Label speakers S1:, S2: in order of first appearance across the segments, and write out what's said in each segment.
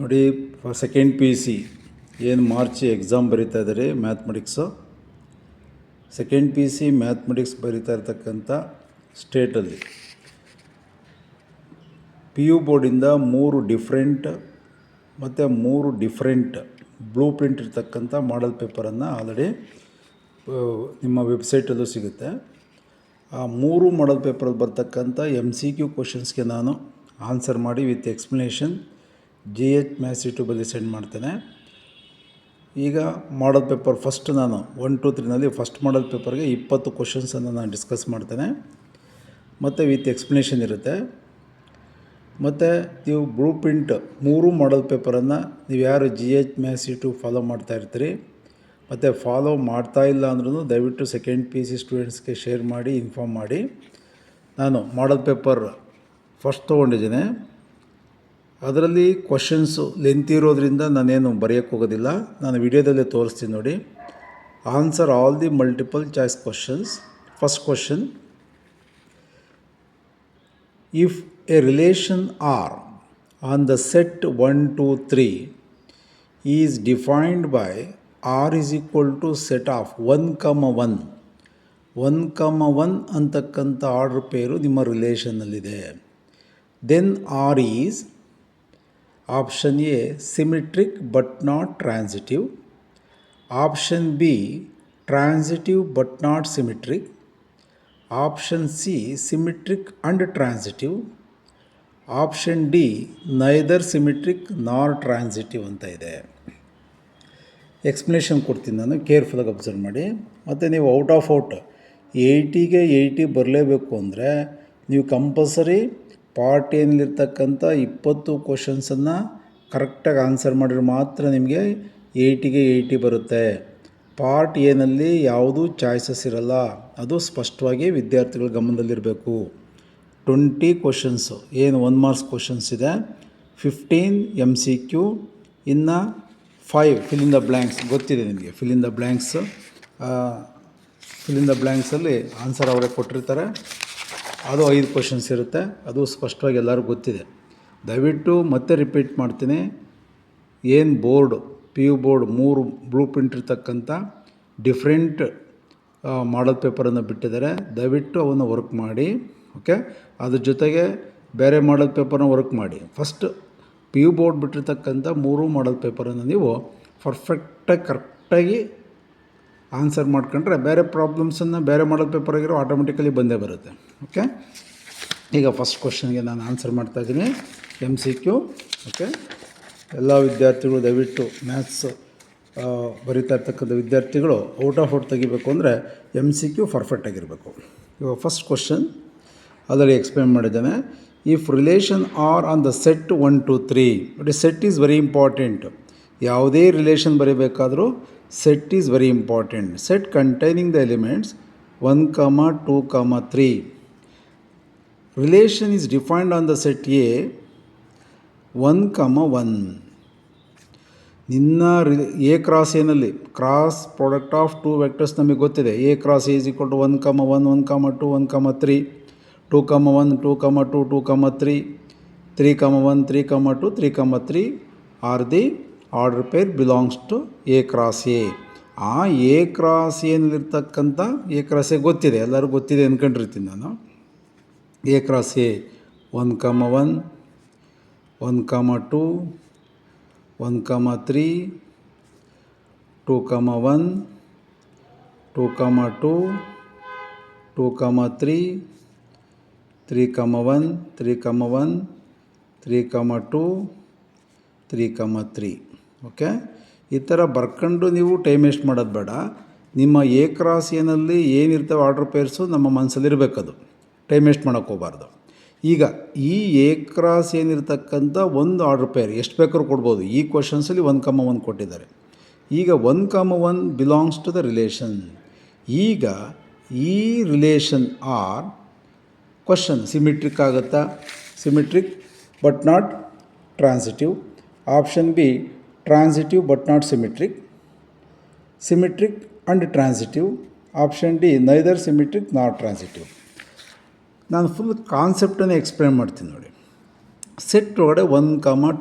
S1: ನೋಡಿ, second P U C ಏನು March exam ಬರೀತಾ ಇದ್ದಾರೆ mathematics. Second P U C mathematics ಬರೀತಾ ಇರ್ತಕ್ಕಂಥ ಸ್ಟೇಟಲ್ಲಿ ಪಿ ಯು ಬೋರ್ಡಿಂದ 3 ಡಿಫ್ರೆಂಟ್ ಬ್ಲೂ ಪ್ರಿಂಟ್ ಇರ್ತಕ್ಕಂಥ ಮಾಡಲ್ ಪೇಪರನ್ನು ಆಲ್ರೆಡಿ ನಿಮ್ಮ ವೆಬ್ಸೈಟಲ್ಲೂ ಸಿಗುತ್ತೆ. ಆ 3 ಮಾಡಲ್ ಪೇಪರಲ್ಲಿ ಬರ್ತಕ್ಕಂಥ MCQ ಕ್ವಶನ್ಸ್ಗೆ ನಾನು ಆನ್ಸರ್ ಮಾಡಿ ವಿತ್ ಎಕ್ಸ್ಪ್ಲನೇಷನ್ GH ಮ್ಯಾಥ್ಸ್ ಯೂಟ್ಯೂಬಲ್ಲಿ ಸೆಂಡ್ ಮಾಡ್ತೇನೆ. ಈಗ ಮಾಡಲ್ ಪೇಪರ್ ಫಸ್ಟ್ ನಾನು 1, 2, 3ನಲ್ಲಿ ಫಸ್ಟ್ ಮಾಡಲ್ ಪೇಪರ್ಗೆ 20 ಕ್ವಶನ್ಸನ್ನು ನಾನು ಡಿಸ್ಕಸ್ ಮಾಡ್ತೇನೆ ಮತ್ತು ವಿತ್ ಎಕ್ಸ್ಪ್ಲನೇಷನ್ ಇರುತ್ತೆ. ಮತ್ತು ನೀವು ಬ್ಲೂ ಪ್ರಿಂಟ್ 3 ಮಾಡಲ್ ಪೇಪರನ್ನು ನೀವು ಯಾರು GH ಮ್ಯಾಥ್ಸ್ ಯೂಟ್ಯೂಬ್ ಫಾಲೋ ಮಾಡ್ತಾ ಇರ್ತೀರಿ ಮತ್ತು ಫಾಲೋ ಮಾಡ್ತಾ ಇಲ್ಲ ಅಂದ್ರೂ ದಯವಿಟ್ಟು ಸೆಕೆಂಡ್ ಪಿ ಯು ಸಿ ಸ್ಟೂಡೆಂಟ್ಸ್ಗೆ ಶೇರ್ ಮಾಡಿ ಇನ್ಫಾರ್ಮ್ ಮಾಡಿ. ನಾನು ಮಾಡಲ್ ಪೇಪರ್ ಫಸ್ಟ್ ತೊಗೊಂಡಿದ್ದೇನೆ. ಅದರಲ್ಲಿ ಕ್ವಶನ್ಸು ಲೆಂತ್ ಇರೋದ್ರಿಂದ ನಾನೇನು ಬರೆಯೋಕ್ಕೆ ಹೋಗೋದಿಲ್ಲ, ನಾನು ವಿಡಿಯೋದಲ್ಲೇ ತೋರಿಸ್ತೀನಿ ನೋಡಿ. Answer all the multiple choice questions. First question, if a relation R on the set 1, 2, 3 is defined by R is equal to set of 1, 1 ಅಂತಕ್ಕಂಥ ಆರ್ಡರ್ ಪೇರು ನಿಮ್ಮ ರಿಲೇಷನ್ನಲ್ಲಿದೆ. Then R is option A symmetric but not transitive, option B transitive but not symmetric, option C symmetric and transitive, option D neither symmetric nor transitive ಅಂತ ಇದೆ. Explanation ಕೊಡ್ತೀನಿ ನಾನು, ಕೇರ್ಫುಲ್ಲಾಗಿ observe ಮಾಡಿ. ಮತ್ತು ನೀವು ಔಟ್ 80ಗೆ 80 ಬರಲೇಬೇಕು ಅಂದರೆ ನೀವು ಕಂಪಲ್ಸರಿ ಪಾರ್ಟ್ ಏನಲ್ಲಿರ್ತಕ್ಕಂಥ 20 ಕ್ವಶನ್ಸನ್ನು ಕರೆಕ್ಟಾಗಿ ಆನ್ಸರ್ ಮಾಡಿದ್ರೆ ಮಾತ್ರ ನಿಮಗೆ 80ಗೆ 80 ಬರುತ್ತೆ. ಪಾರ್ಟ್ ಏನಲ್ಲಿ ಯಾವುದೂ ಚಾಯ್ಸಸ್ ಇರಲ್ಲ, ಅದು ಸ್ಪಷ್ಟವಾಗಿ ವಿದ್ಯಾರ್ಥಿಗಳ ಗಮನದಲ್ಲಿರಬೇಕು. 20 ಕ್ವಶನ್ಸು ಏನು 1 ಮಾರ್ಕ್ಸ್ ಕ್ವಶನ್ಸ್ ಇದೆ, 15 MCQ, ಇನ್ನು 5 ಫಿಲ್ ಇನ್ ದ ಬ್ಲ್ಯಾಂಕ್ಸ್. ಗೊತ್ತಿದೆ ನಿಮಗೆ ಫಿಲ್ ಇನ್ ದ ಬ್ಲ್ಯಾಂಕ್ಸಲ್ಲಿ ಆನ್ಸರ್ ಅವರೇ ಕೊಟ್ಟಿರ್ತಾರೆ. ಅದು 5 ಕ್ವಶನ್ಸ್ ಇರುತ್ತೆ, ಅದು ಸ್ಪಷ್ಟವಾಗಿ ಎಲ್ಲರಿಗೂ ಗೊತ್ತಿದೆ. ದಯವಿಟ್ಟು ಮತ್ತೆ ರಿಪೀಟ್ ಮಾಡ್ತೀನಿ, ಏನು P U board 3 blue print ಇರ್ತಕ್ಕಂಥ ಡಿಫ್ರೆಂಟ್ ಮಾಡಲ್ ಪೇಪರನ್ನು ಬಿಟ್ಟಿದ್ದಾರೆ. ದಯವಿಟ್ಟು ಅವನ್ನು ವರ್ಕ್ ಮಾಡಿ, ಓಕೆ. ಅದ್ರ ಜೊತೆಗೆ ಬೇರೆ ಮಾಡಲ್ ಪೇಪರ್ನ ವರ್ಕ್ ಮಾಡಿ. ಫಸ್ಟ್ ಪಿ ಯು ಬೋರ್ಡ್ ಬಿಟ್ಟಿರ್ತಕ್ಕಂಥ 3 ಮಾಡಲ್ ಪೇಪರನ್ನು ನೀವು ಕರೆಕ್ಟಾಗಿ ಆನ್ಸರ್ ಮಾಡ್ಕೊಂಡ್ರೆ ಬೇರೆ ಪ್ರಾಬ್ಲಮ್ಸನ್ನು ಬೇರೆ ಮಾಡಲ್ ಪೇಪರಾಗಿರೋ ಆಟೋಮೆಟಿಕಲಿ ಬಂದೇ ಬರುತ್ತೆ, ಓಕೆ. ಈಗ ಫಸ್ಟ್ ಕ್ವಶನ್ಗೆ ನಾನು ಆನ್ಸರ್ ಮಾಡ್ತಾಯಿದ್ದೀನಿ, MCQ, ಓಕೆ. ಎಲ್ಲ ವಿದ್ಯಾರ್ಥಿಗಳು ದಯವಿಟ್ಟು ಮ್ಯಾಥ್ಸ್ ಬರೀತಾ ಇರ್ತಕ್ಕಂಥ ವಿದ್ಯಾರ್ಥಿಗಳು ಔಟ್ ತೆಗಿಬೇಕು ಅಂದರೆ MCQ ಪರ್ಫೆಕ್ಟಾಗಿರಬೇಕು. ಇವಾಗ ಫಸ್ಟ್ ಕ್ವಶನ್ ಅದರಲ್ಲಿ ಎಕ್ಸ್ಪ್ಲೇನ್ ಮಾಡಿದ್ದಾನೆ. If relation R on the set 1, 2, 3, ನೋಡಿ ಸೆಟ್ ಈಸ್ ವೆರಿ ಇಂಪಾರ್ಟೆಂಟ್. ಯಾವುದೇ ರಿಲೇಷನ್ ಬರೀಬೇಕಾದರೂ set is very important. Set containing the elements 1, 2, 3. Relation is defined on the set A 1, 1. ನಿನ್ನ A ಕ್ರಾಸ್ ಏನಲ್ಲಿ cross product of 2 vectors ನಮಗೆ ಗೊತ್ತಿದೆ. A cross A is equal to 1, 1, 1, 2, 1, 3, 2, 1, 2, 2, 2, 3, 3, 1, 3, 2, 3, 3 are the order pair belongs to A cross A. ಆ A cross ಏನಲ್ಲಿರ್ತಕ್ಕಂಥ A cross A ಗೊತ್ತಿದೆ, ಎಲ್ಲರಿಗೂ ಗೊತ್ತಿದೆ ಅಂದ್ಕೊಂಡಿರ್ತೀನಿ ನಾನು. A cross A 1, 1, 1, 2, 1, 3, 2, 1, 2, 2, 2, 3, 3, 1, 3, 1, 3, 2, 3, 3, okay. ಈ ಥರ ಬರ್ಕೊಂಡು ನೀವು ಟೈಮ್ ವೇಸ್ಟ್ ಮಾಡೋದು ಬೇಡ. ನಿಮ್ಮ A ಕ್ರಾಸ್ ಏನಲ್ಲಿ ಏನಿರ್ತವೆ ಆರ್ಡರ್ ಪೇರ್ಸು ನಮ್ಮ ಮನಸ್ಸಲ್ಲಿರಬೇಕದು, ಟೈಮ್ ವೇಸ್ಟ್ ಮಾಡೋಕ್ಕೆ ಹೋಗಬಾರ್ದು. ಈಗ ಈ A ಕ್ರಾಸ್ ಏನಿರ್ತಕ್ಕಂಥ ಒಂದು ಆರ್ಡರ್ ಪೇರ್ ಎಷ್ಟು ಬೇಕಾದ್ರೂ ಕೊಡ್ಬೋದು. ಈ ಕ್ವಶನ್ಸಲ್ಲಿ 1, 1 ಕೊಟ್ಟಿದ್ದಾರೆ. ಈಗ 1, 1 ಬಿಲಾಂಗ್ಸ್ ಟು ದ ರಿಲೇಷನ್. ಈಗ ಈ ರಿಲೇಷನ್ ಆರ್ ಕ್ವಶನ್ ಸಿಮಿಟ್ರಿಕ್ ಆಗುತ್ತಾ? Symmetric but not transitive. Option B transitive but not symmetric, symmetric and transitive. Option D neither symmetric not transitive. ನಾನು ಫುಲ್ ಕಾನ್ಸೆಪ್ಟನ್ನೇ ಎಕ್ಸ್ಪ್ಲೇನ್ ಮಾಡ್ತೀನಿ ನೋಡಿ. ಸೆಟ್ ಒಳಗಡೆ 1,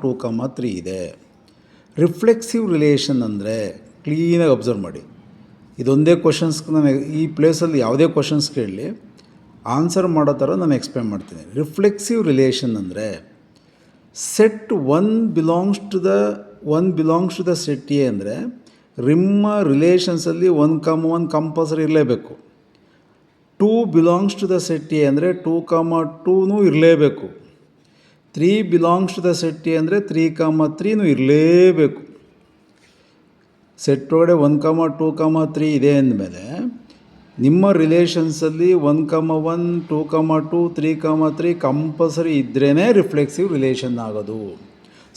S1: 2, 3 ಇದೆ. ರಿಫ್ಲೆಕ್ಸಿವ್ ರಿಲೇಷನ್ ಅಂದರೆ ಕ್ಲೀನಾಗಿ ಅಬ್ಸರ್ವ್ ಮಾಡಿ. ಇದೊಂದೇ ಕ್ವಶನ್ಸ್ಗೆ ನಾನು ಈ ಪ್ಲೇಸಲ್ಲಿ ಯಾವುದೇ ಕ್ವಶನ್ಸ್ ಕೇಳಲಿ ಆನ್ಸರ್ ಮಾಡೋ ಥರ ನಾನು ಎಕ್ಸ್ಪ್ಲೇನ್ ಮಾಡ್ತೀನಿ. ರಿಫ್ಲೆಕ್ಸಿವ್ ರಿಲೇಷನ್ ಅಂದರೆ set belongs to the set A ಅಂದರೆ ನಿಮ್ಮ ರಿಲೇಷನ್ಸಲ್ಲಿ 1, 1 ಇರಲೇಬೇಕು. 2 belongs to the set A ಅಂದರೆ 2, 2 ಇರಲೇಬೇಕು. 3 belongs to the set A ಅಂದರೆ 3, 3 ಇರಲೇಬೇಕು. ಸೆಟ್ ಒಳಗಡೆ 1, 2, 3 ಇದೆ ಅಂದಮೇಲೆ ನಿಮ್ಮ ರಿಲೇಷನ್ಸಲ್ಲಿ 1, 1, 2, 2, 3, 3 ಕಂಪಲ್ಸರಿ ಇದ್ರೇ ರಿಫ್ಲೆಕ್ಸಿವ್ ರಿಲೇಷನ್ ಆಗೋದು.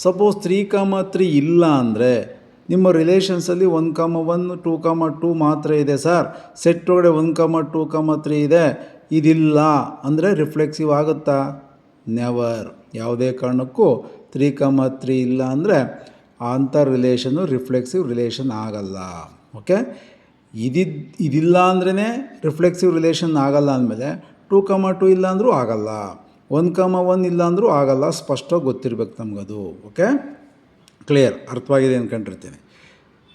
S1: ಸಪೋಸ್ 3, 3 ಇಲ್ಲ ಅಂದರೆ ನಿಮ್ಮ ರಿಲೇಷನ್ಸಲ್ಲಿ 1, 1, 2, 2 ಮಾತ್ರ ಇದೆ ಸರ್, ಸೆಟ್ ಒಳಗಡೆ 1, 2, 3 ಇದೆ, ಇದಿಲ್ಲ ಅಂದರೆ ರಿಫ್ಲೆಕ್ಸಿವ್ ಆಗುತ್ತಾ? ನೆವರ್. ಯಾವುದೇ ಕಾರಣಕ್ಕೂ 3, 3 ಇಲ್ಲ ಅಂದರೆ ಅಂಥ ರಿಲೇಷನ್ನು ರಿಫ್ಲೆಕ್ಸಿವ್ ರಿಲೇಷನ್ ಆಗಲ್ಲ. ಓಕೆ, ಇದಿಲ್ಲ ಅಂದ್ರೇ ರಿಫ್ಲೆಕ್ಸಿವ್ ರಿಲೇಷನ್ ಆಗಲ್ಲ ಅಂದಮೇಲೆ 2, 2 ಇಲ್ಲ ಅಂದರೂ ಆಗಲ್ಲ, 1, 1 ಇಲ್ಲ ಅಂದರೂ ಆಗಲ್ಲ. ಸ್ಪಷ್ಟವಾಗಿ ಗೊತ್ತಿರಬೇಕು ನಮಗದು. ಓಕೆ, ಕ್ಲಿಯರ್, ಅರ್ಥವಾಗಿದೆ ಅಂದ್ಕೊಂಡಿರ್ತೀನಿ.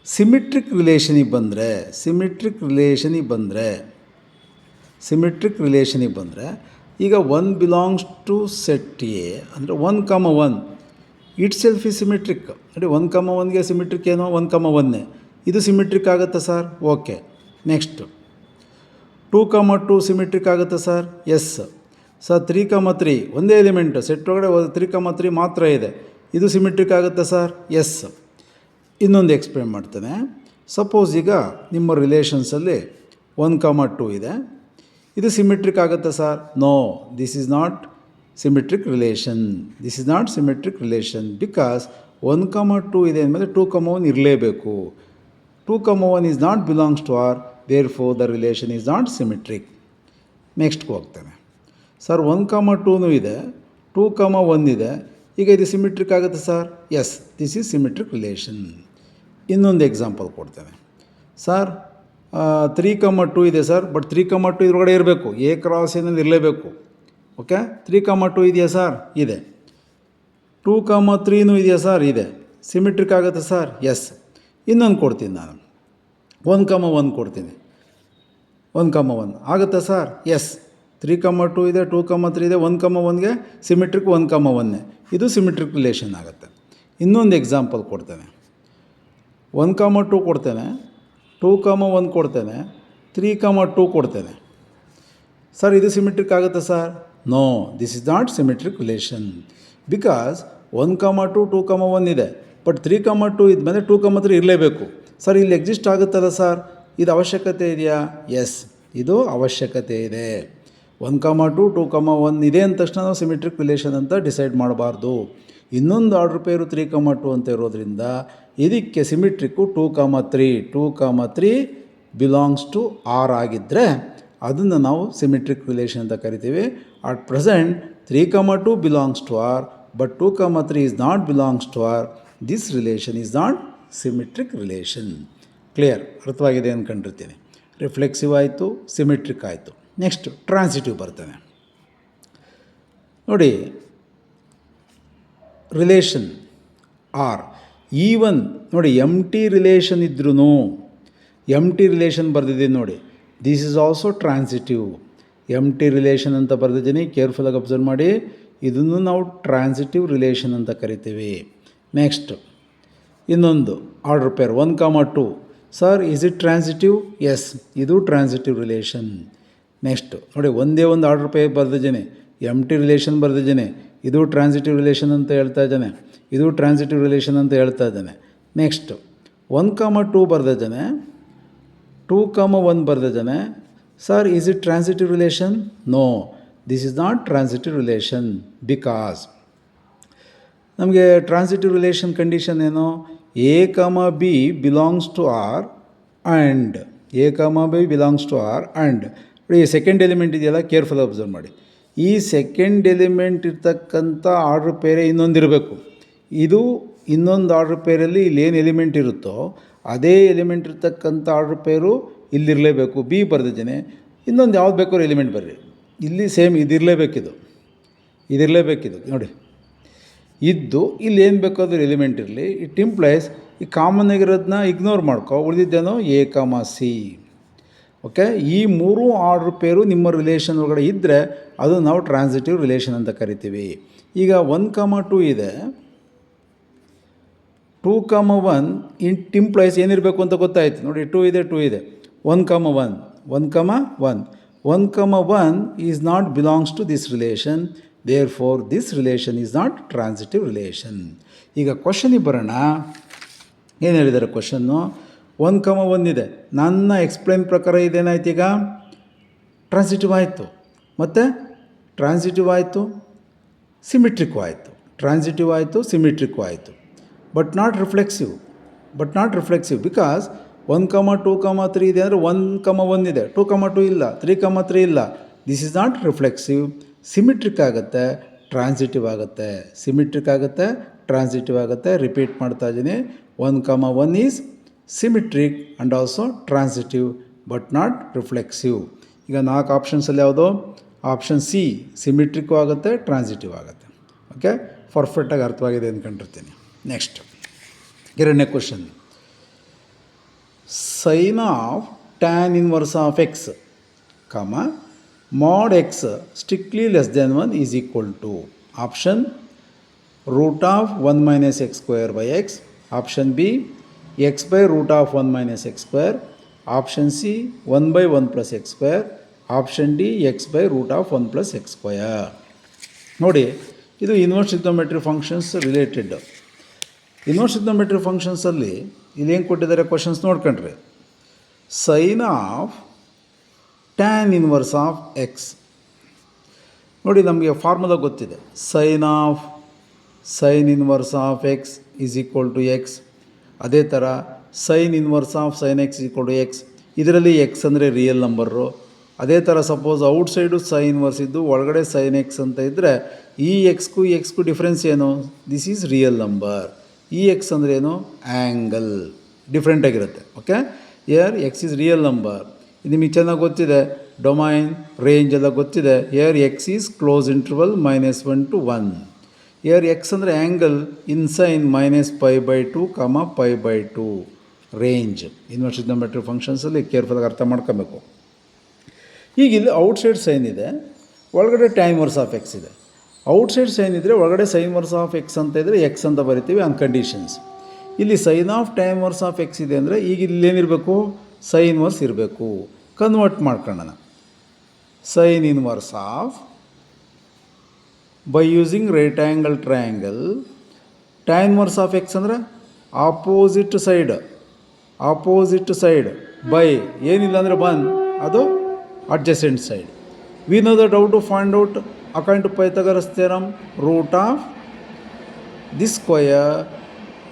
S1: ಸಿಮಿಟ್ರಿಕ್ ರಿಲೇಷನಿಗೆ ಬಂದರೆ ಈಗ 1 ಬಿಲಾಂಗ್ಸ್ ಟು ಸೆಟ್ ಎ ಅಂದರೆ 1, 1 ಇಟ್ ಸೆಲ್ಫ್ ಈ ಸಿಮಿಟ್ರಿಕ್. ನೋಡಿ 1, 1ಗೆ ಸಿಮಿಟ್ರಿಕ್ ಏನೋ 1, 1 ಇದು ಸಿಮಿಟ್ರಿಕ್ ಆಗುತ್ತೆ ಸರ್. ಓಕೆ, ನೆಕ್ಸ್ಟ್ 2, 2 ಸಿಮಿಟ್ರಿಕ್ ಆಗುತ್ತೆ ಸರ್. Yes sir. 3, 3 ಒಂದೇ ಎಲಿಮೆಂಟ್ ಸೆಟ್ ಒಳಗಡೆ 3, 3 ಮಾತ್ರ ಇದೆ, ಇದು ಸಿಮಿಟ್ರಿಕ್ ಆಗುತ್ತೆ ಸರ್. ಎಸ್. ಇನ್ನೊಂದು ಎಕ್ಸ್ಪ್ಲೇನ್ ಮಾಡ್ತೇನೆ. ಸಪೋಸ್ ಈಗ ನಿಮ್ಮ ರಿಲೇಷನ್ಸಲ್ಲಿ 1, 2 ಇದೆ, ಇದು ಸಿಮಿಟ್ರಿಕ್ ಆಗುತ್ತೆ sir. No, this is not symmetric relation because 1, 2 ಇದೆ ಅಂದಮೇಲೆ 2, 1 ಇರಲೇಬೇಕು. 2, 1 is not belongs to R, therefore the relation is not symmetric. ನೆಕ್ಸ್ಟ್ಗೆ ಹೋಗ್ತೇನೆ. ಸರ್ 1, 2 ಇದೆ, 2, 1 ಇದೆ, ಈಗ ಇದು ಸಿಮಿಟ್ರಿಕ್ ಆಗುತ್ತೆ sir. Yes, this is symmetric relation. ಇನ್ನೊಂದು ಎಕ್ಸಾಂಪಲ್ ಕೊಡ್ತೇನೆ. ಸರ್ 3, 2 ಇದೆ ಸರ್, ಬಟ್ 3, 2 ಇದ್ರೊಳಗಡೆ ಇರಬೇಕು, ಎ ಕ್ರಾಸ್ ಏನಲ್ಲಿ ಇರಲೇಬೇಕು. ಓಕೆ, 3, 2 ಇದೆಯಾ ಸರ್? ಇದೆ. 2, 3 ಇದೆಯಾ ಸರ್? ಇದೆ. ಸಿಮಿಟ್ರಿಕ್ ಆಗುತ್ತೆ ಸರ್? ಎಸ್. ಇನ್ನೊಂದು ಕೊಡ್ತೀನಿ ನಾನು, 1, 1 ಕೊಡ್ತೀನಿ. 1, 1 ಆಗುತ್ತೆ ಸರ್? ಎಸ್. 3, 2 ಇದೆ, 2, 3 ಇದೆ, 1, 1ಗೆ ಸಿಮಿಟ್ರಿಕ್ 1, 1 ಇದು ಸಿಮಿಟ್ರಿಕ್ ರಿಲೇಷನ್ ಆಗುತ್ತೆ. ಇನ್ನೊಂದು ಎಕ್ಸಾಂಪಲ್ ಕೊಡ್ತೇನೆ. 1, 2 ಕೊಡ್ತೇನೆ, 2, 1 ಕೊಡ್ತೇನೆ, 3, 2 ಕೊಡ್ತೇನೆ. ಸರ್ ಇದು ಸಿಮಿಟ್ರಿಕ್ ಆಗುತ್ತೆ sir? No, this is not symmetric relation because 1, 2, 2, 1 ಇದೆ, ಬಟ್ 3, 2 ಇದ್ಮೇಲೆ 2, 3 ಇರಲೇಬೇಕು. ಸರ್ ಇಲ್ಲಿ ಎಕ್ಸಿಸ್ಟ್ ಆಗುತ್ತಲ್ಲ ಸರ್, ಇದು ಅವಶ್ಯಕತೆ ಇದೆಯಾ? ಎಸ್, ಇದು ಅವಶ್ಯಕತೆ ಇದೆ. 1, 2, 2, 1 ಇದೆ ಅಂದ ತಕ್ಷಣ ನಾವು ಸಿಮಿಟ್ರಿಕ್ ರಿಲೇಷನ್ ಅಂತ ಡಿಸೈಡ್ ಮಾಡಬಾರ್ದು. ಇನ್ನೊಂದು ಆರ್ಡರ್ ಪೇರು 3, 2 ಅಂತ ಇರೋದ್ರಿಂದ ಇದಕ್ಕೆ ಸಿಮಿಟ್ರಿಕ್ಕು 2, 3 ಬಿಲಾಂಗ್ಸ್ ಟು ಆರ್ ಆಗಿದ್ದರೆ ಅದನ್ನು ನಾವು ಸಿಮಿಟ್ರಿಕ್ ರಿಲೇಷನ್ ಅಂತ ಕರಿತೀವಿ. At present 3, 2 belongs to R, but 2, 3 is not belongs to R. This relation is not symmetric relation. Clear, ಅರ್ಥವಾಗಿದೆ ಅಂದ್ಕೊಂಡಿರ್ತೀನಿ. ರಿಫ್ಲೆಕ್ಸಿವ್ ಆಯಿತು, ಸಿಮಿಟ್ರಿಕ್ ಆಯಿತು. ನೆಕ್ಸ್ಟ್ ಟ್ರಾನ್ಸಿಟಿವ್ ಬರ್ತೇನೆ. ನೋಡಿ, ರಿಲೇಷನ್ ಆರ್ ಈವನ್ ನೋಡಿ ಎಂಟಿ ರಿಲೇಷನ್ ಇದ್ರೂ ಎಂಟಿ ರಿಲೇಷನ್ ಬರೆದಿದ್ದೀನಿ ನೋಡಿ, this is also transitive. Empty relation ಅಂತ ಬರೆದಿದ್ದೀನಿ, ಕೇರ್ಫುಲ್ಲಾಗಿ ಅಬ್ಸರ್ವ್ ಮಾಡಿ. ಇದನ್ನು ನಾವು ಟ್ರಾನ್ಸಿಟಿವ್ ರಿಲೇಷನ್ ಅಂತ ಕರಿತೀವಿ. ನೆಕ್ಸ್ಟ್ ಇನ್ನೊಂದು order pair 1, 2. Sir is it transitive? Yes, ಇದು ಟ್ರಾನ್ಸಿಟಿವ್ ರಿಲೇಷನ್. ನೆಕ್ಸ್ಟ್ ನೋಡಿ, ಒಂದೇ ಒಂದು ಆರ್ಡರ್ ಪೇರ್ ಬರೆದಿದ್ದೀನಿ, ಎಂಟಿ ರಿಲೇಷನ್ ಬರೆದಿದ್ದೀನಿ, ಇದು ಟ್ರಾನ್ಸಿಟಿವ್ ರಿಲೇಷನ್ ಅಂತ ಹೇಳ್ತಾ ಇದ್ದಾನೆ, ಇದು ಟ್ರಾನ್ಸಿಟಿವ್ ರಿಲೇಷನ್ ಅಂತ ಹೇಳ್ತಾ ಇದ್ದಾನೆ. ನೆಕ್ಸ್ಟ್ 1, 2 ಬರೆದಿದ್ದಾನೆ, 2, 1 ಬರೆದಿದ್ದಾನೆ. Sir is it transitive relation? No, this is not transitive relation because ನಮಗೆ ಟ್ರಾನ್ಸಿಟಿವ್ ರಿಲೇಷನ್ ಕಂಡೀಷನ್ ಏನು? A, B belongs to R and ಈ ಸೆಕೆಂಡ್ ಎಲಿಮೆಂಟ್ ಇದೆಯಲ್ಲ, ಕೇರ್ಫುಲ್ ಅಬ್ಸರ್ವ್ ಮಾಡಿ. ಈ ಸೆಕೆಂಡ್ ಎಲಿಮೆಂಟ್ ಇರ್ತಕ್ಕಂಥ ಆರ್ಡರ್ ಪೇರೆ ಇನ್ನೊಂದಿರಬೇಕು. ಇದು ಇನ್ನೊಂದು ಆರ್ಡರ್ ಪೇರಲ್ಲಿ ಇಲ್ಲೇನು ಎಲಿಮೆಂಟ್ ಇರುತ್ತೋ ಅದೇ ಎಲಿಮೆಂಟ್ ಇರ್ತಕ್ಕಂಥ ಆರ್ಡರ್ ಪೇರು ಇಲ್ಲಿರಲೇಬೇಕು. ಬಿ ಬರೆದಿದ್ದೇನೆ, ಇನ್ನೊಂದು ಯಾವ್ದು ಬೇಕಾದ್ರೂ ಎಲಿಮೆಂಟ್ ಬರ್ರಿ, ಇಲ್ಲಿ ಸೇಮ್ ಇದಿರಲೇಬೇಕಿದು ನೋಡಿ. ಇದ್ದು ಇಲ್ಲಿ ಏನು ಬೇಕಾದ್ರೂ ಎಲಿಮೆಂಟ್ ಇರಲಿ, ಇಟ್ ಇಂಪ್ಲೈಸ್ ಈ ಕಾಮನ್ ಆಗಿರೋದನ್ನ ಇಗ್ನೋರ್ ಮಾಡ್ಕೊ, ಉಳಿದಿದ್ದೇನೋ ಎ ಕಾಮ ಸಿ. ಓಕೆ, ಈ ಮೂರು ಆರ್ಡ್ರ್ ಪೇರು ನಿಮ್ಮ ರಿಲೇಷನ್ ಒಳಗಡೆ ಇದ್ದರೆ ಅದು ನಾವು ಟ್ರಾನ್ಸಿಟಿವ್ ರಿಲೇಷನ್ ಅಂತ ಕರಿತೀವಿ. ಈಗ 1,2 ಇದೆ, 2,1 ಇಟ್ ಇಂಪ್ಲೈಸ್ ಏನಿರಬೇಕು ಅಂತ ಗೊತ್ತಾಯಿತು ನೋಡಿ. 2 ಇದೆ 1,1 1,1 is not belongs to this relation, therefore this relation is not transitive relation. ಈಗ ಕ್ವಶನಿಗೆ ಬರೋಣ. ಏನು ಹೇಳಿದ್ದಾರೆ ಕ್ವಶನ್ನು? 1,1 ಇದೆ, ನನ್ನ ಎಕ್ಸ್ಪ್ಲೈನ್ ಪ್ರಕಾರ ಇದೇನಾಯ್ತು, ಈಗ ಟ್ರಾನ್ಸಿಟಿವ್ ಆಯಿತು, ಮತ್ತು ಟ್ರಾನ್ಸಿಟಿವ್ ಆಯಿತು, ಸಿಮಿಟ್ರಿಕ್ಕು ಆಯಿತು, ಟ್ರಾನ್ಸಿಟಿವ್ ಆಯಿತು, ಸಿಮಿಟ್ರಿಕ್ಕು ಆಯಿತು, ಬಟ್ ನಾಟ್ ರಿಫ್ಲೆಕ್ಸಿವ್ ಬಿಕಾಸ್ 1,2,3 ಇದೆ ಅಂದರೆ 1,1 ಇದೆ, 2,2 ಇಲ್ಲ, 3,3 ಇಲ್ಲ. This is not reflexive. Symmetric ಆಗುತ್ತೆ, ಟ್ರಾನ್ಸಿಟಿವ್ ಆಗುತ್ತೆ, ಸಿಮಿಟ್ರಿಕ್ ಆಗುತ್ತೆ, ಟ್ರಾನ್ಸಿಟಿವ್ ಆಗುತ್ತೆ. ರಿಪೀಟ್ ಮಾಡ್ತಾ ಇದ್ದೀನಿ, 1,1 is symmetric and also transitive but not reflexive. ಈಗ 4 ಆಪ್ಷನ್ಸಲ್ಲಿ ಯಾವುದು? ಆಪ್ಷನ್ ಸಿ ಸಿಮಿಟ್ರಿಕ್ಕು ಆಗುತ್ತೆ, ಟ್ರಾನ್ಸಿಟಿವ್ ಆಗುತ್ತೆ. ಓಕೆ, ಪರ್ಫೆಕ್ಟಾಗಿ ಅರ್ಥವಾಗಿದೆ ಅಂದ್ಕೊಂಡಿರ್ತೀನಿ. ನೆಕ್ಸ್ಟ್ ಎರಡನೇ question. Sine of tan inverse of x mod x strictly less than 1 is equal to option root of 1 minus x square by x, option B x by root of 1 minus x square, option C 1 by 1 plus x square, option D x by root of 1 plus x square. ನೋಡಿ, ಇದು inverse trigonometry functions related. Inverse trigonometry ಫಂಕ್ಷನ್ಸಲ್ಲಿ ಇಲ್ಲಿ ಏನು ಕೊಟ್ಟಿದ್ದಾರೆ questions ನೋಡ್ಕೊಂಡ್ರೆ, sine of tan inverse of x. ನೋಡಿ, ನಮಗೆ formula ಗೊತ್ತಿದೆ. Sine inverse of x is equal to x. ಅದೇ ಥರ sine inverse of sine x equal to x. ಇದರಲ್ಲಿ ಎಕ್ಸ್ ಅಂದರೆ ರಿಯಲ್ ನಂಬರು. ಅದೇ ಥರ ಸಪೋಸ್ ಔಟ್ಸೈಡು ಸೈನ್ ಇನ್ವರ್ಸ್ ಇದ್ದು ಒಳಗಡೆ ಸೈನ್ ಎಕ್ಸ್ ಅಂತ ಇದ್ದರೆ ಈ ಎಕ್ಸ್ಗೂ ಡಿಫ್ರೆನ್ಸ್ ಏನು? This is real number. ಈ ಎಕ್ಸ್ ಅಂದರೆ ಏನು? ಆ್ಯಂಗಲ್. ಡಿಫ್ರೆಂಟಾಗಿರುತ್ತೆ. Okay, here x is real number. ನಿಮಗೆ ಚೆನ್ನಾಗಿ ಗೊತ್ತಿದೆ, ಡೊಮೈನ್ ರೇಂಜ್ ಎಲ್ಲ ಗೊತ್ತಿದೆ. Here x is close interval -1 to 1. Here x ಅಂದರೆ angle in sine -π/2, π/2 range. Inverse trigonometry ಫಂಕ್ಷನ್ಸಲ್ಲಿ ಕೇರ್ಫುಲ್ಲಾಗಿ ಅರ್ಥ ಮಾಡ್ಕೋಬೇಕು. ಈಗ ಇಲ್ಲಿ ಔಟ್ಸೈಡ್ ಸೈನ್ ಇದೆ, ಒಳಗಡೆ ಟ್ಯಾನ್ ಇನ್ವರ್ಸ್ ಆಫ್ ಎಕ್ಸ್ ಇದೆ. ಔಟ್ಸೈಡ್ ಸೈನ್ ಇದ್ದರೆ ಒಳಗಡೆ ಸೈನ್ ಇನ್ವರ್ಸ್ ಆಫ್ ಎಕ್ಸ್ ಅಂತ ಇದ್ದರೆ ಎಕ್ಸ್ ಅಂತ ಬರಿತೀವಿ ಆನ್ ಕಂಡೀಷನ್ಸ್. ಇಲ್ಲಿ sine of tan inverse of x ಇದೆ ಅಂದರೆ ಈಗ ಇಲ್ಲಿ ಏನಿರಬೇಕು? ಸೈನ್ ಇನ್ವರ್ಸ್ ಇರಬೇಕು. ಕನ್ವರ್ಟ್ ಮಾಡ್ಕೊಳ್ಳೋಣ. Sine inverse of by using right angle triangle, tan inverse of x ಅಂದರೆ ಆಪೋಸಿಟ್ ಸೈಡ್ ಬೈ ಏನಿಲ್ಲ ಅಂದರೆ 1, ಅದು adjacent side. We know that how to find out according to Pythagoras theorem. Root of this square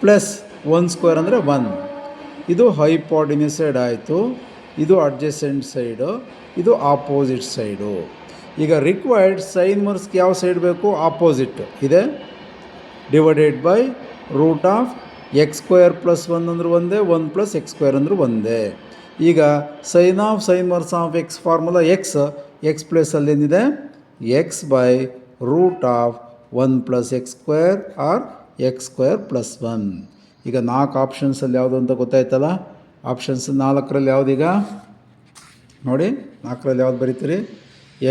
S1: plus 1 square ಅಂದರೆ 1. ಇದು hypotenuse side ಆಯಿತು, ಇದು adjacent side, ಇದು opposite side. ಈಗ ರಿಕ್ವೈರ್ಡ್ ಸೈನ್ ಇನ್ವರ್ಸ್ಗೆ ಯಾವ ಸೈಡ್ ಬೇಕು? ಆಪೋಸಿಟ್ ಇದೆ. Divided by root of x square plus 1 ಅಂದ್ರೆ ಒಂದೇ, 1 ಪ್ಲಸ್ ಎಕ್ಸ್ ಸ್ಕ್ವೇರ್ ಅಂದ್ರೆ ಒಂದೇ. ಈಗ sine inverse of x formula x ಪ್ಲೇಸಲ್ಲಿ ಏನಿದೆ? X by root of 1 plus x square or x square plus 1. ಈಗ 4 ಆಪ್ಷನ್ಸಲ್ಲಿ ಯಾವುದು ಅಂತ ಗೊತ್ತಾಯ್ತಲ್ಲ? ಆಪ್ಷನ್ಸ್ 4ರಲ್ಲಿ ಯಾವುದೀಗ ನೋಡಿ, 4ರಲ್ಲಿ ಯಾವ್ದು ಬರೀತೀರಿ?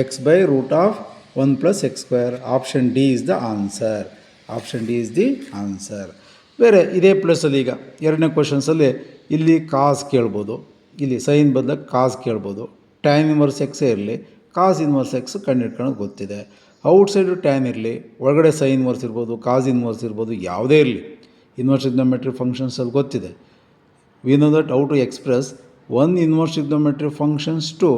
S1: X by root of 1 plus x square. Option D is the answer. ಬೇರೆ ಇದೇ ಪ್ಲೇಸಲ್ಲಿ ಈಗ ಎರಡನೇ ಕ್ವಶನ್ಸಲ್ಲಿ ಇಲ್ಲಿ ಕಾಸ್ ಕೇಳ್ಬೋದು, ಇಲ್ಲಿ ಸೈನ್ ಬದಲಾಗಿ ಕಾಸ್ ಕೇಳ್ಬೋದು. ಟ್ಯಾನ್ ಇನ್ವರ್ಸ್ ಎಕ್ಸೇ ಇರಲಿ, ಕಾಸ್ ಇನ್ವರ್ಸ್ ಎಕ್ಸ್ ಕಂಡುಹಿಡ್ಕೊಳ್ಳೋದು ಗೊತ್ತಿದೆ. ಔಟ್ಸೈಡು ಟ್ಯಾನ್ ಇರಲಿ, ಒಳಗಡೆ ಸೈನ್ ಇನ್ವರ್ಸ್ ಇರ್ಬೋದು, ಕಾಸ್ ಇನ್ವರ್ಸ್ ಇರ್ಬೋದು, ಯಾವುದೇ ಇರಲಿ ಇನ್ವರ್ಸ್ ಟ್ರಿಗ್ನೋಮೆಟ್ರಿ ಫಂಕ್ಷನ್ಸಲ್ಲಿ ಗೊತ್ತಿದೆ. We know that how to express one inverse trigonometry functions to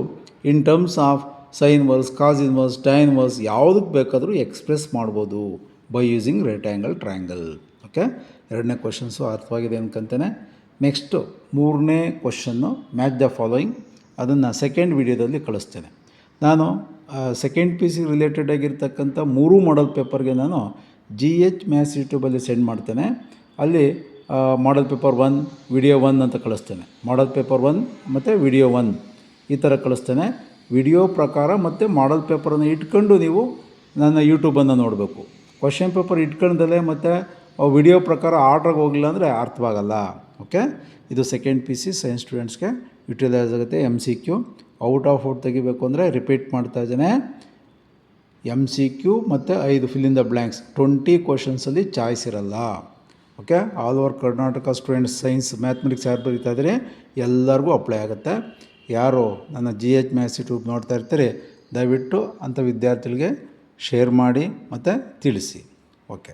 S1: in terms of sine inverse, cos inverse, tan inverse ಯಾವುದಕ್ಕೆ ಬೇಕಾದರೂ ಎಕ್ಸ್ಪ್ರೆಸ್ ಮಾಡ್ಬೋದು by using right angle triangle. Okay, ಎರಡನೇ questions ಅರ್ಥವಾಗಿದೆ ಅನ್ಕೊಂತೇನೆ. ನೆಕ್ಸ್ಟು 3ನೇ ಕ್ವಶನ್ನು ಮ್ಯಾಚ್ ದ ಫಾಲೋಯಿಂಗ್. ಅದನ್ನು second ವಿಡಿಯೋದಲ್ಲಿ ಕಳಿಸ್ತೇನೆ. ನಾನು ಸೆಕೆಂಡ್ PC ರಿಲೇಟೆಡ್ ಆಗಿರ್ತಕ್ಕಂಥ 3 ಮಾಡಲ್ ಪೇಪರ್ಗೆ ನಾನು GH ಮ್ಯಾಥ್ಸ್ ಯೂಟ್ಯೂಬಲ್ಲಿ ಸೆಂಡ್ ಮಾಡ್ತೇನೆ. ಅಲ್ಲಿ ಮಾಡಲ್ ಪೇಪರ್ 1, ವಿಡಿಯೋ 1 ಅಂತ ಕಳಿಸ್ತೇನೆ. ಮಾಡಲ್ ಪೇಪರ್ 1 ಮತ್ತು ವಿಡಿಯೋ 1 ಈ ಥರ ಕಳಿಸ್ತೇನೆ. ವಿಡಿಯೋ ಪ್ರಕಾರ ಮತ್ತು ಮಾಡಲ್ ಪೇಪರನ್ನು ಇಟ್ಕೊಂಡು ನೀವು ನನ್ನ ಯೂಟ್ಯೂಬನ್ನು ನೋಡಬೇಕು. ಕ್ವಶನ್ ಪೇಪರ್ ಇಟ್ಕೊಂಡಲ್ಲೇ ಮತ್ತು ವಿಡಿಯೋ ಪ್ರಕಾರ ಆರ್ಡ್ರಿಗೆ ಹೋಗಲಿಲ್ಲ ಅಂದರೆ ಅರ್ಥವಾಗಲ್ಲ. ಓಕೆ, ಇದು ಸೆಕೆಂಡ್ ಪಿ ಸಿ ಸೈನ್ಸ್ ಸ್ಟೂಡೆಂಟ್ಸ್ಗೆ ಯುಟಿಲೈಸ್ ಆಗುತ್ತೆ. MCQ ಔಟ್ ಆಫ್ ಔಟ್ ತೆಗಿಬೇಕು ಅಂದರೆ ರಿಪೀಟ್ ಮಾಡ್ತಾ ಇದ್ದೇನೆ. MCQ ಮತ್ತು 5 ಫಿಲ್ ಇನ್ ದ ಬ್ಲ್ಯಾಂಕ್ಸ್ 20 ಕ್ವಶನ್ಸಲ್ಲಿ ಚಾಯ್ಸ್ ಇರಲ್ಲ. Okay, all over Karnataka students science mathematics ಯಾರು ಬರೀತಾ ಇದ್ದಾರೆ ಎಲ್ಲರಿಗೂ ಅಪ್ಲೈ ಆಗುತ್ತೆ. ಯಾರು ನನ್ನ GH ಮ್ಯಾಥ್ಸ್ ಯೂಟ್ಯೂಬ್ ನೋಡ್ತಾ ಇರ್ತೀರಿ ದಯವಿಟ್ಟು ಅಂಥ ವಿದ್ಯಾರ್ಥಿಗಳಿಗೆ ಶೇರ್ ಮಾಡಿ ಮತ್ತು ತಿಳಿಸಿ. ಓಕೆ.